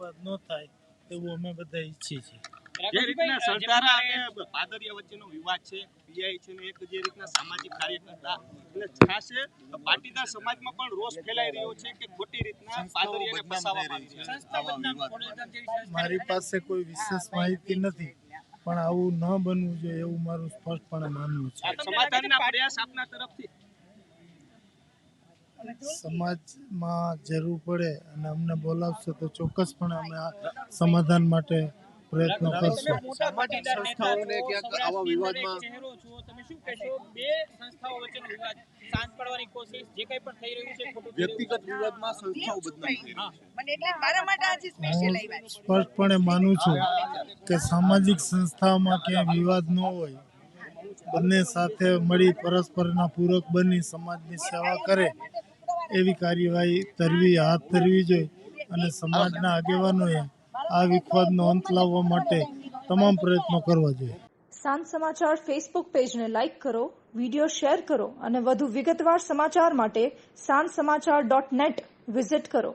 વિવાદ ન થાય એવું અમે બધા ઈચ્છીએ છીએ. જે રીતના સરદારા અને પાદરિયા વચ્ચેનો વિવાદ છે, પીઆઈ છે ને એક જે રીતના સામાજિક કાર્યકર્તા અને ખાસ પાટીદાર સમાજમાં પણ રોષ ફેલાઈ રહ્યો છે કે ખોટી રીતના પાદરિયાને ફસાવવામાં આવી છે. મારી પાસે કોઈ વિશેષ માહિતી નથી, પણ આવું ન બનવું જોઈએ એવું મારું સ્પષ્ટપણે માનવું છે. સમાધાનના પ્રયાસ આપના તરફથી સમાજમાં જરૂર પડે અને અમને બોલાવશે તો ચોક્કસપણે અમે આ સમાધાન માટે પ્રયત્નો કરશું. સામાજિક સંસ્થાઓને ક્યાંક આવા વિવાદમાં વ્યક્તિગત વિવાદમાં સંસ્થાઓ બદનામ થઈ રહી છે. હું સ્પષ્ટપણે માનું છું કે સામાજિક સંસ્થાઓમાં ક્યાંય વિવાદ ન હોય, બંને સાથે મળી પરસ્પરના પૂરક બની સમાજની સેવા કરે એવી કાર્યવાહી હાથ ધરવી જોઈએ અને સમાજના આગેવાનોએ આ વિવાદનો અંત લાવવા માટે તમામ પ્રયત્નો કરવા જોઈએ. સાંજ સમાચાર ફેસબુક પેજને લાઇક કરો, વિડીયો શેર કરો અને વધુ વિગતવાર સમાચાર માટે sanssamachar.net વિઝિટ કરો.